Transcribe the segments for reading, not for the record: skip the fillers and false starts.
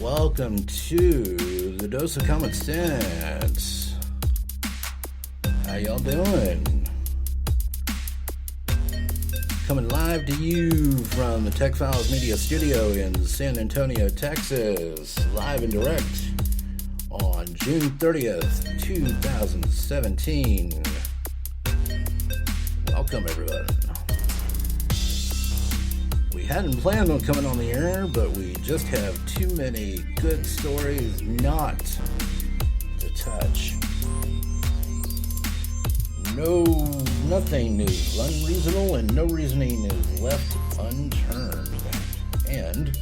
Welcome to the Dose of Common Sense. How y'all doing? Coming live to you from the Tech Files Media Studio in San Antonio, Texas. Live and direct on June 30th, 2017. Welcome, everybody. We hadn't planned on coming on the air, but we just have too many good stories not to touch. Nothing is unreasonable and no reasoning is left unturned. And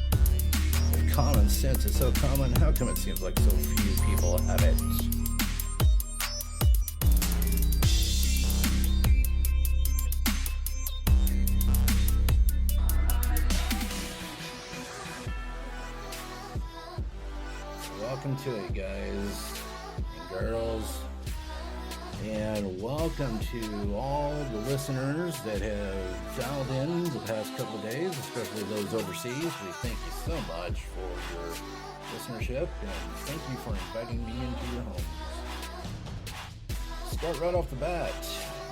if common sense is so common, how come it seems like so few people have it? Welcome to it, guys and girls, and welcome to all the listeners that have dialed in the past couple of days, especially those overseas. We thank you so much for your listenership, and thank you for inviting me into your homes. Start right off the bat,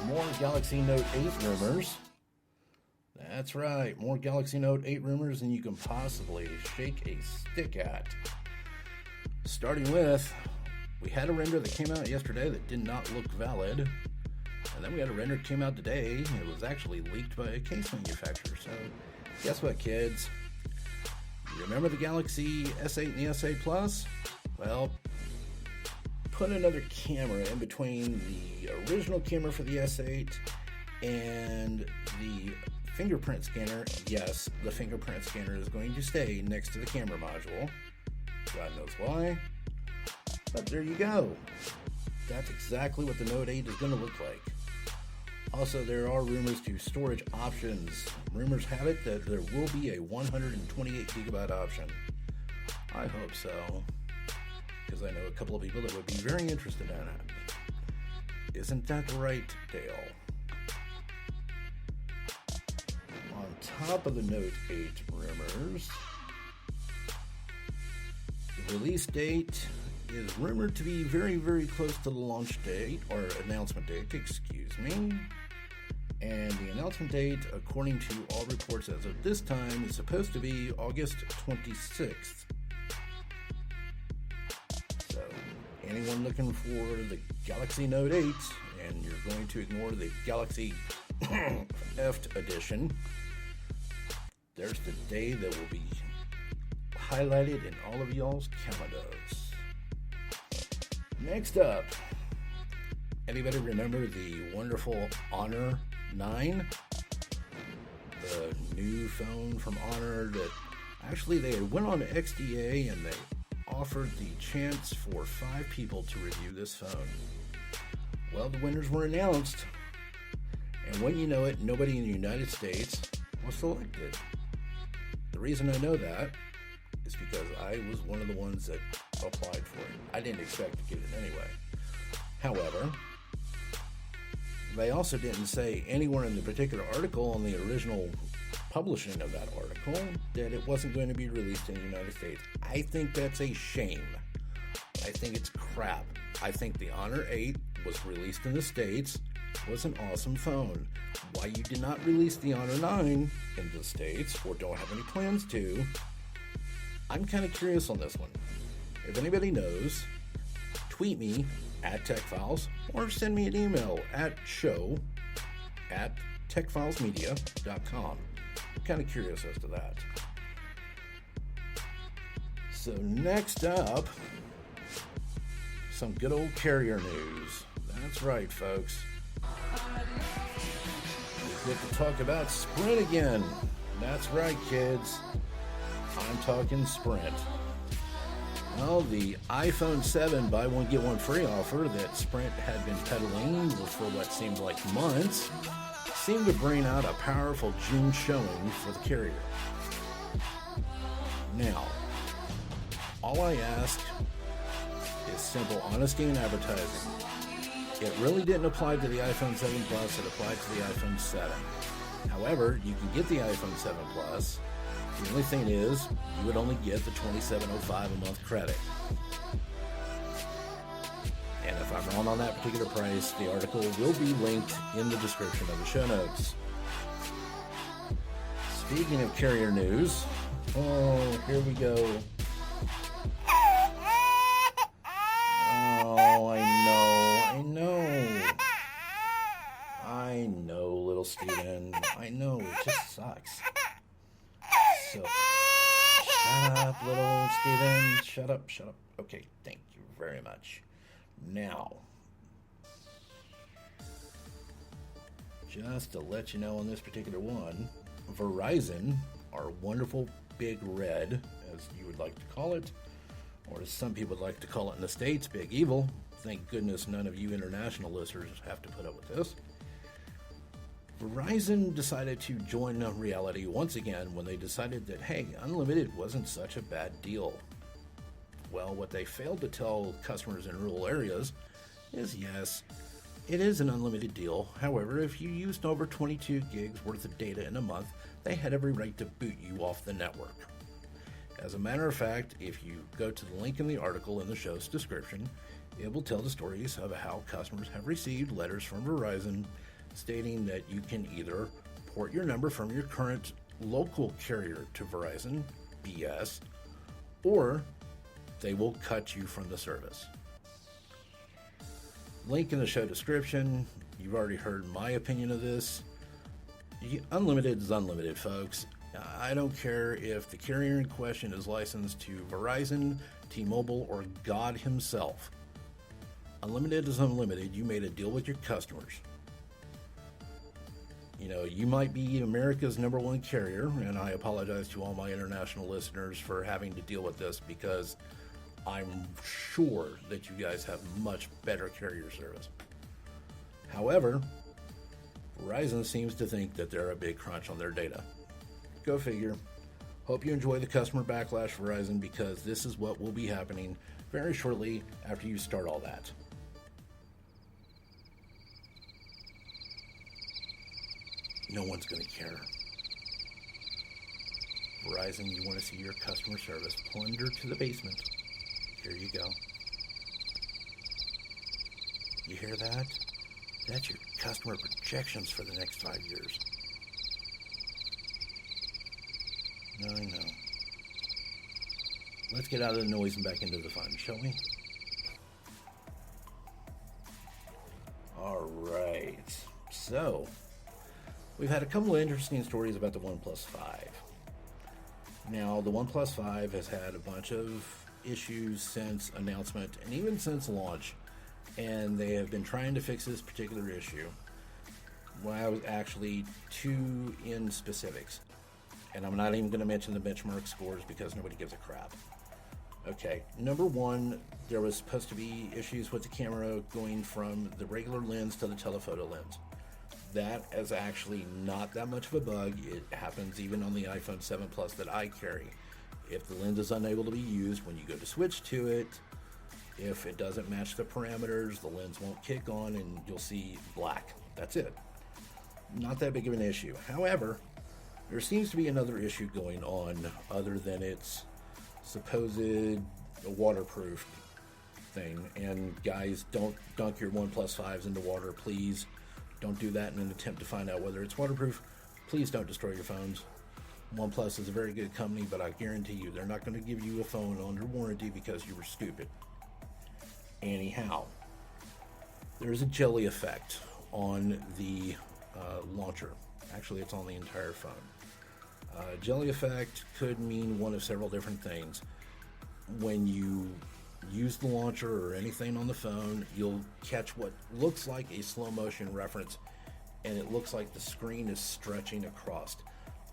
more Galaxy Note 8 rumors. That's right, more Galaxy Note 8 rumors than you can possibly shake a stick at. Starting with, we had a render that came out yesterday that did not look valid, and then we had a render that came out today. It was actually leaked by a case manufacturer. So guess what, kids? You remember the Galaxy S8 and the S8 Plus? Well, put another camera in between the original camera for the S8 and the fingerprint scanner. Yes, the fingerprint scanner is going to stay next to the camera module. God knows why, but there you go. That's exactly what the Note 8 is going to look like. Also, there are rumors to storage options. Rumors have it that there will be a 128 gigabyte option. I hope so, because I know a couple of people that would be very interested in it. Isn't that right, Dale? On top of the Note 8 rumors, the release date is rumored to be very, very close to the launch date, or announcement date, excuse me. And the announcement date, according to all reports as of this time, is supposed to be August 26th. So, anyone looking for the Galaxy Note 8, and you're going to ignore the Galaxy F edition, there's the day that will be highlighted in all of y'all's calendars. Next up, anybody remember the wonderful Honor 9? The new phone from Honor that actually they went on to XDA and they offered the chance for 5 people to review this phone. Well, the winners were announced, and when you know it, nobody in the United States was selected. The reason I know that is because I was one of the ones that applied for it. I didn't expect to get it anyway. However, they also didn't say anywhere in the particular article on the original publishing of that article that it wasn't going to be released in the United States. I think that's a shame. I think it's crap. I think the Honor 8 was released in the States, was an awesome phone. Why you did not release the Honor 9 in the States, or don't have any plans to, I'm kind of curious on this one. If anybody knows, tweet me at TechFiles or send me an email at show@techfilesmedia.com. I'm kind of curious as to that. So next up, some good old carrier news. That's right, folks. We get to talk about Sprint again. That's right, kids. I'm talking Sprint. Well, the iPhone 7 buy one get one free offer that Sprint had been peddling for what seemed like months seemed to bring out a powerful June showing for the carrier. Now, all I ask is simple honesty in advertising. It really didn't apply to the iPhone 7 Plus, it applied to the iPhone 7. However, you can get the iPhone 7 Plus The only thing is, you would only get the $27.05 a month credit. And if I'm wrong on that particular price, the article will be linked in the description of the show notes. Speaking of carrier news, oh, here we go. Oh, I know, little Steven. I know, it just sucks. So, shut up, little Steven. Shut up. Okay, thank you very much. Now, just to let you know on this particular one, Verizon, our wonderful big red, as you would like to call it, or as some people would like to call it in the States, big evil. Thank goodness none of you international listeners have to put up with this. Verizon decided to join reality once again when they decided that, hey, unlimited wasn't such a bad deal. Well, what they failed to tell customers in rural areas is, yes, it is an unlimited deal. However, if you used over 22 gigs worth of data in a month, they had every right to boot you off the network. As a matter of fact, if you go to the link in the article in the show's description, it will tell the stories of how customers have received letters from Verizon stating that you can either port your number from your current local carrier to Verizon, BS, or they will cut you from the service. Link in the show description. You've already heard my opinion of this. Unlimited is unlimited, folks. I don't care if the carrier in question is licensed to Verizon, T-Mobile, or God himself. Unlimited is unlimited. You made a deal with your customers. You know, you might be America's number one carrier, and I apologize to all my international listeners for having to deal with this because I'm sure that you guys have much better carrier service. However, Verizon seems to think that they're a big crunch on their data. Go figure. Hope you enjoy the customer backlash, Verizon, because this is what will be happening very shortly after you start all that. No one's going to care. Verizon, you want to see your customer service plunder to the basement. Here you go. You hear that? That's your customer projections for the next 5 years. I know. Let's get out of the noise and back into the fun, shall we? All right. So, we've had a couple of interesting stories about the OnePlus 5. Now, the OnePlus 5 has had a bunch of issues since announcement and even since launch, and they have been trying to fix this particular issue. Well, I was actually two in specifics, and I'm not even going to mention the benchmark scores because nobody gives a crap. Okay, number one, there was supposed to be issues with the camera going from the regular lens to the telephoto lens. That is actually not that much of a bug. It happens even on the iPhone 7 Plus that I carry. If the lens is unable to be used when you go to switch to it, if it doesn't match the parameters, the lens won't kick on and you'll see black. That's it. Not that big of an issue. However, there seems to be another issue going on other than its supposed waterproof thing. And guys, don't dunk your OnePlus 5s into water, please. Don't do that in an attempt to find out whether it's waterproof. Please don't destroy your phones. OnePlus is a very good company, but I guarantee you they're not going to give you a phone under warranty because you were stupid. Anyhow, there's a jelly effect on the launcher. Actually, it's on the entire phone. Jelly effect could mean one of several different things. When you use the launcher or anything on the phone, you'll catch what looks like a slow motion reference, and it looks like the screen is stretching across.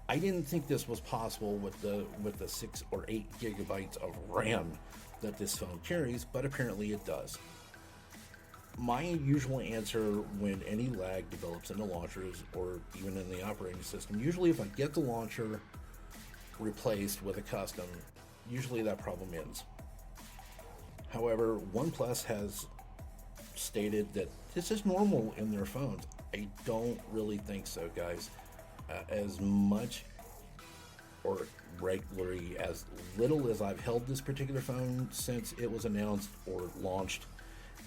I didn't think this was possible with the 6 or 8 gigabytes of RAM that this phone carries, but apparently it does. My usual answer when any lag develops in the launchers or even in the operating system, usually if I get the launcher replaced with a custom, usually that problem ends. However, OnePlus has stated that this is normal in their phones. I don't really think so, guys. As much or regularly, as little as I've held this particular phone since it was announced or launched.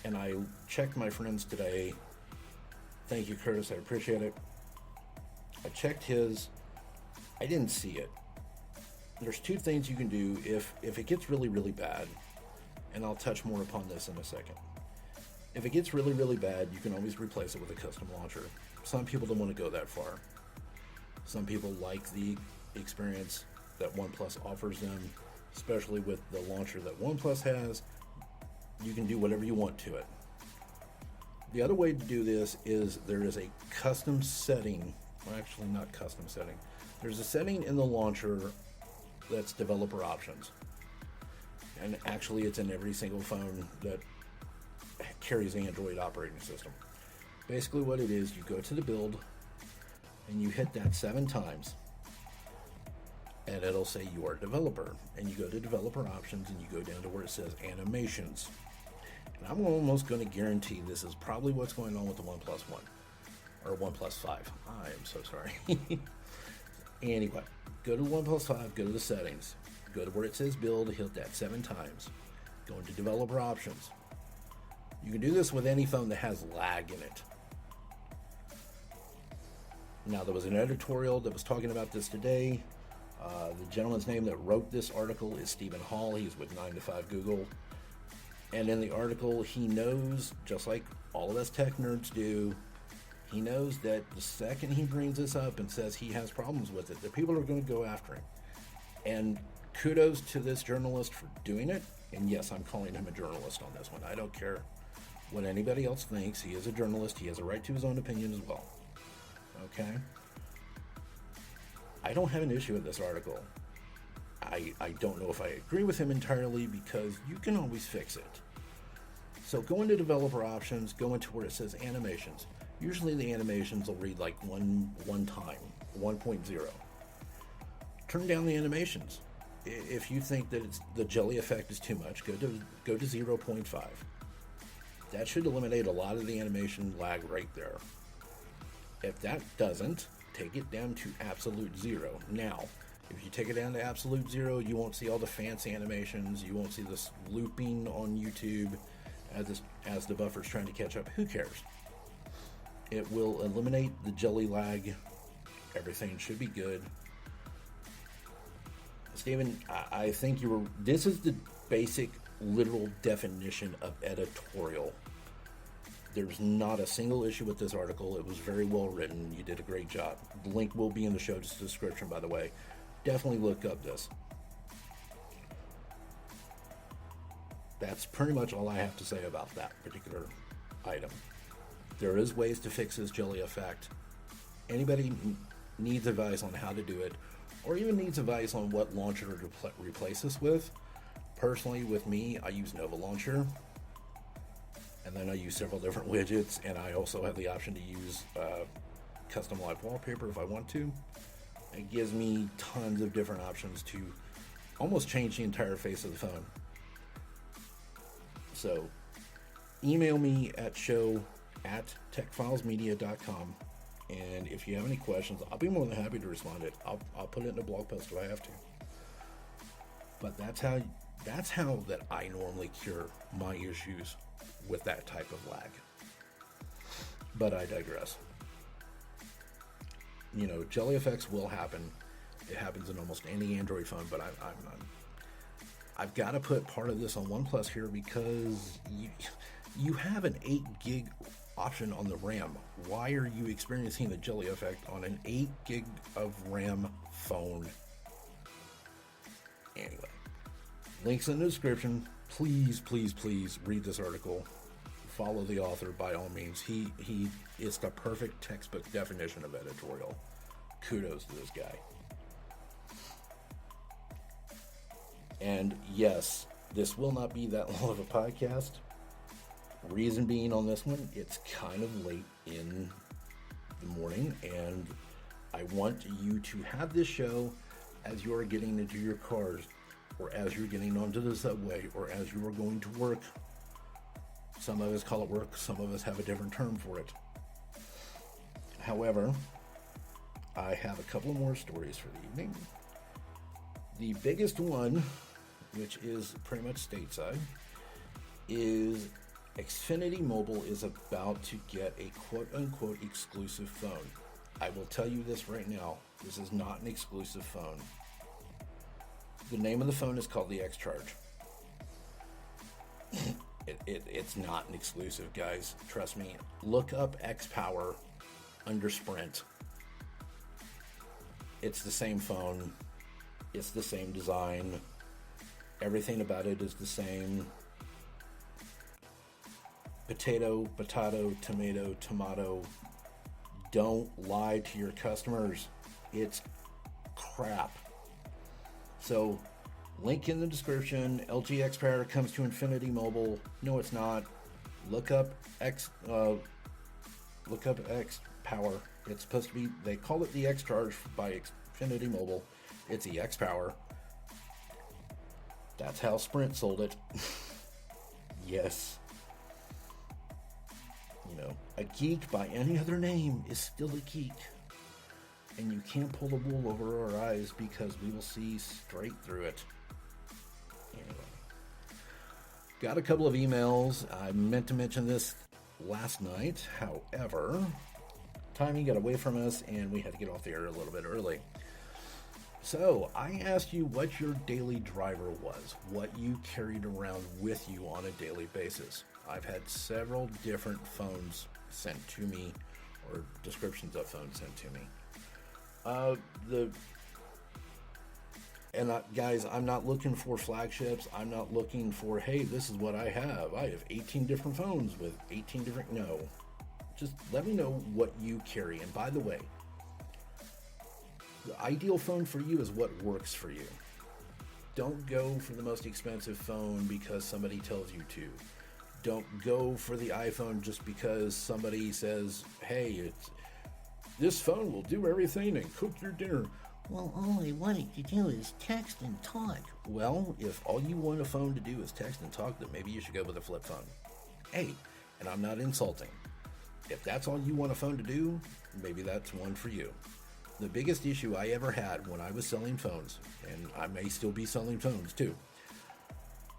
And I checked my friends today. Thank you, Curtis. I appreciate it. I checked his. I didn't see it. There's two things you can do if it gets really, really bad. And I'll touch more upon this in a second. If it gets really, really bad, you can always replace it with a custom launcher. Some people don't want to go that far. Some people like the experience that OnePlus offers them, especially with the launcher that OnePlus has. You can do whatever you want to it. The other way to do this is there is a custom setting. Well, actually, not custom setting. There's a setting in the launcher that's developer options. And actually, it's in every single phone that carries Android operating system. Basically what it is, you go to the build and you hit that 7 times and it'll say you are a developer, and you go to developer options and you go down to where it says animations. And I'm almost going to guarantee this is probably what's going on with the OnePlus One or OnePlus 5. I am so sorry. Anyway, go to OnePlus 5, go to the settings, go to where it says build, hit that 7 times, go into developer options. You can do this with any phone that has lag in it. Now, there was an editorial that was talking about this today. The gentleman's name that wrote this article is Stephen Hall. He's with 9 to 5 Google. And in the article, he knows, just like all of us tech nerds do, he knows that the second he brings this up and says he has problems with it, that people are going to go after him. And kudos to this journalist for doing it. And yes, I'm calling him a journalist on this one. I don't care what anybody else thinks. He is a journalist. He has a right to his own opinion as well. Okay? I don't have an issue with this article. I don't know if I agree with him entirely, because you can always fix it. So go into developer options, go into where it says animations. Usually the animations will read like one time, 1.0. Turn down the animations. If you think that the jelly effect is too much, go to 0.5. That should eliminate a lot of the animation lag right there. If that doesn't, take it down to absolute 0. Now, if you take it down to absolute 0, you won't see all the fancy animations. You won't see this looping on YouTube as the buffer's trying to catch up. Who cares? It will eliminate the jelly lag. Everything should be good. Steven, I think this is the basic literal definition of editorial. There's not a single issue with this article. It was very well written. You did a great job. The link will be in the show description, by the way. Definitely look up this. That's pretty much all I have to say about that particular item. There is ways to fix this jelly effect. Anybody needs advice on how to do it, or even needs advice on what launcher to replace this with. Personally, with me, I use Nova Launcher, and then I use several different widgets, and I also have the option to use custom live wallpaper if I want to. It gives me tons of different options to almost change the entire face of the phone. So email me at show@techfilesmedia.com, and if you have any questions, I'll be more than happy to respond to it. I'll put it in a blog post if I have to. But that's how that I normally cure my issues with that type of lag. But I digress. You know, jelly effects will happen. It happens in almost any Android phone, but I've got to put part of this on OnePlus here, because you have an 8 gig option on the RAM. Why are you experiencing the jelly effect on an 8 gig of RAM phone? Anyway, links in the description. Please, please, please read this article. Follow the author by all means. He is the perfect textbook definition of editorial. Kudos to this guy. And yes, this will not be that long of a podcast. Reason being on this one, it's kind of late in the morning, and I want you to have this show as you are getting into your cars, or as you're getting onto the subway, or as you are going to work. Some of us call it work, some of us have a different term for it. However, I have a couple more stories for the evening. The biggest one, which is pretty much stateside, is Xfinity Mobile is about to get a quote-unquote exclusive phone. I will tell you this right now. This is not an exclusive phone. The name of the phone is called the X-Charge. It's not an exclusive, guys. Trust me. Look up X-Power under Sprint. It's the same phone. It's the same design. Everything about it is the same. Potato, tomato. Don't lie to your customers. It's crap. So, link in the description. LG X Power comes to Xfinity Mobile. No, it's not. Look up X Power. It's supposed to be. They call it the X Charge by Xfinity Mobile. It's the X Power. That's how Sprint sold it. Yes. You know, a geek by any other name is still a geek. And you can't pull the wool over our eyes because we will see straight through it. Anyway. Got a couple of emails. I meant to mention this last night. However, timing got away from us and we had to get off the air a little bit early. So, I asked you what your daily driver was, what you carried around with you on a daily basis. I've had several different phones sent to me, or descriptions of phones sent to me. Guys, I'm not looking for flagships. I'm not looking for, hey, this is what I have. I have 18 different phones with 18 different, no. Just let me know what you carry. And by the way, the ideal phone for you is what works for you. Don't go for the most expensive phone because somebody tells you to. Don't go for the iPhone just because somebody says, hey, this phone will do everything and cook your dinner. Well, all I want it to do is text and talk. Well, if all you want a phone to do is text and talk, then maybe you should go with a flip phone. Hey, and I'm not insulting. If that's all you want a phone to do, maybe that's one for you. The biggest issue I ever had when I was selling phones, and I may still be selling phones too,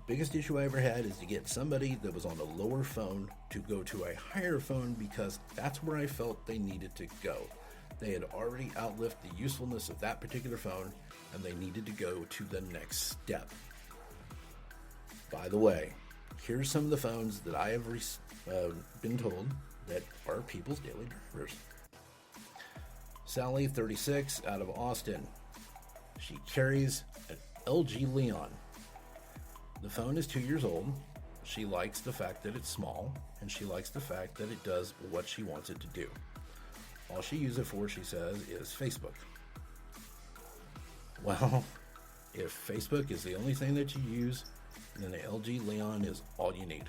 biggest issue I ever had is to get somebody that was on a lower phone to go to a higher phone because that's where I felt they needed to go. They had already outlived the usefulness of that particular phone and they needed to go to the next step. By the way, here's some of the phones that I have been told that are people's daily drivers. Sally, 36, out of Austin. She carries an LG Leon. The phone is 2 years old. She likes the fact that it's small, and she likes the fact that it does what she wants it to do. All she uses it for, she says, is Facebook. Well, if Facebook is the only thing that you use, then the LG Leon is all you need.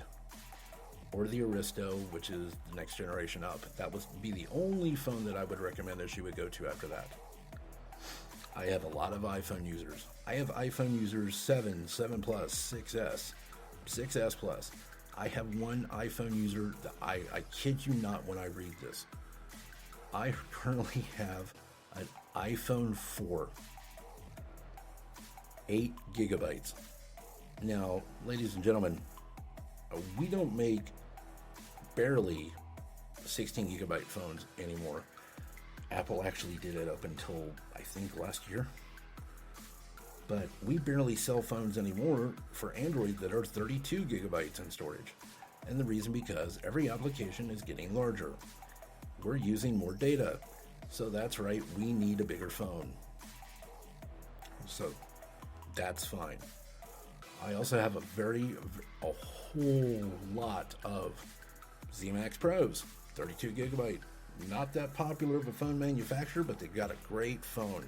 Or the Aristo, which is the next generation up. That would be the only phone that I would recommend that she would go to after that. I have a lot of iPhone users. I have iPhone users 7, 7 Plus, 6S, 6S Plus. I have one iPhone user that I kid you not when I read this. I currently have an iPhone 4, 8 gigabytes. Now, ladies and gentlemen, we don't make barely 16 gigabyte phones anymore. Apple actually did it up until, I think, last year. But we barely sell phones anymore for Android that are 32 gigabytes in storage. And the reason because every application is getting larger. We're using more data. So that's right, we need a bigger phone. So that's fine. I also have a whole lot of ZMAX Pros, 32 gigabyte. Not that popular of a phone manufacturer, but they've got a great phone.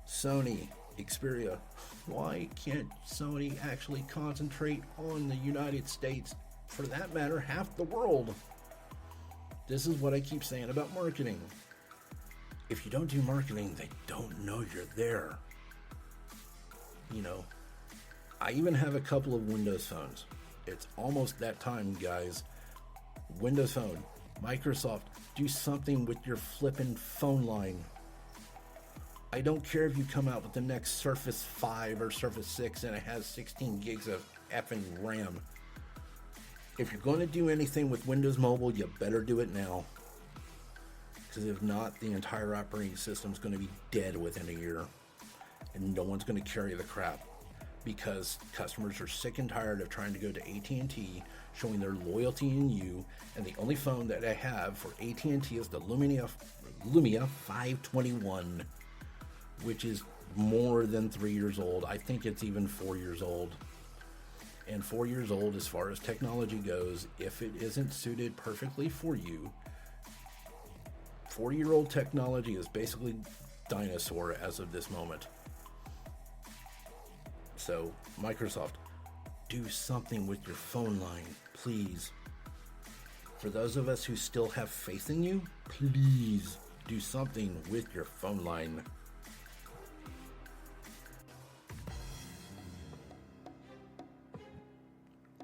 Sony, Xperia. Why can't Sony actually concentrate on the United States? For that matter, half the world. This is what I keep saying about marketing. If you don't do marketing, they don't know you're there. You know, I even have a couple of Windows phones. It's almost that time, guys. Windows Phone, Microsoft, do something with your flippin' phone line. I don't care if you come out with the next Surface 5 or Surface 6 and it has 16 gigs of effing RAM. If you're going to do anything with Windows Mobile, you better do it now. Because if not, the entire operating system is going to be dead within a year. And no one's going to carry the crap. Because customers are sick and tired of trying to go to AT&T, showing their loyalty in you. And the only phone that I have for AT&T is the Lumia 521. Which is more than 3 years old. I think it's even 4 years old. And 4 years old, as far as technology goes, if it isn't suited perfectly for you, 40-year-old technology is basically dinosaur as of this moment. So, Microsoft, do something with your phone line, please. For those of us who still have faith in you, please do something with your phone line.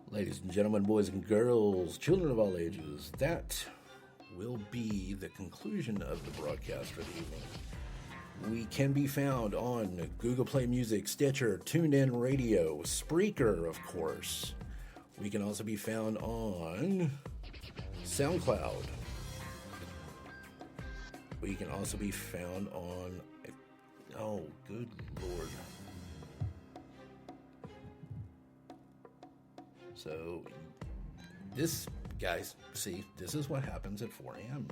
Ladies and gentlemen, boys and girls, children of all ages, that will be the conclusion of the broadcast for the evening. We can be found on Google Play Music, Stitcher, TuneIn Radio, Spreaker, of course. We can also be found on SoundCloud. We can also be found on... Oh, good Lord. So, this, guys, see, this is what happens at 4 a.m.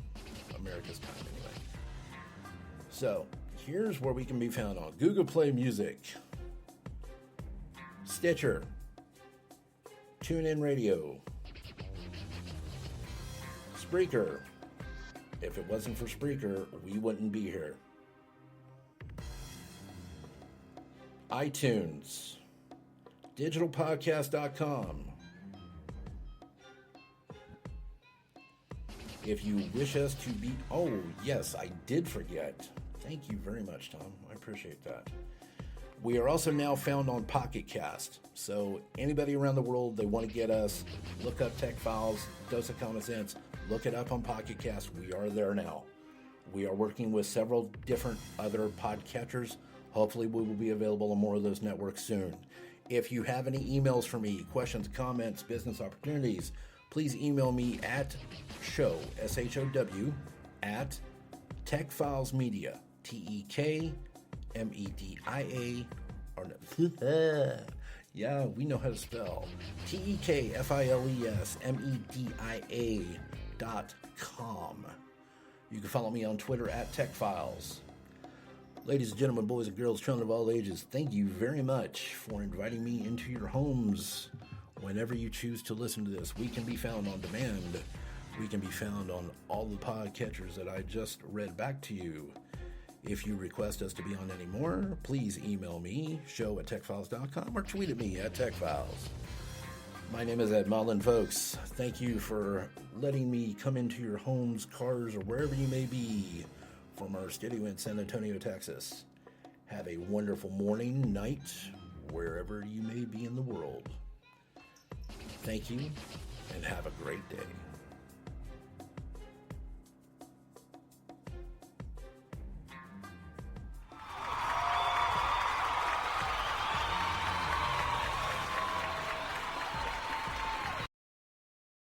America's time, anyway. So, here's where we can be found on Google Play Music, Stitcher, TuneIn Radio, Spreaker. If it wasn't for Spreaker, we wouldn't be here. iTunes, digitalpodcast.com. If you wish us to be... Oh, yes, I did forget. Thank you very much, Tom. I appreciate that. We are also now found on PocketCast. So anybody around the world, they want to get us, look up Tech Files, Dose of Common Sense, look it up on PocketCast. We are there now. We are working with several different other podcatchers. Hopefully we will be available on more of those networks soon. If you have any emails for me, questions, comments, business opportunities, please email me at show, S-H-O-W, at techfilesmedia, T-E-K-M-E-D-I-A, or no, yeah, we know how to spell, TEKFILESMEDIA.com. You can follow me on Twitter at techfiles. Ladies and gentlemen, boys and girls, children of all ages, thank you very much for inviting me into your homes. Whenever you choose to listen to this, we can be found on demand. We can be found on all the podcatchers that I just read back to you. If you request us to be on any more, please email me, show@techfiles.com, or tweet at me at techfiles. My name is Ed Mullen, folks. Thank you for letting me come into your homes, cars, or wherever you may be from our studio in San Antonio, Texas. Have a wonderful morning, night, wherever you may be in the world. Thank you, and have a great day.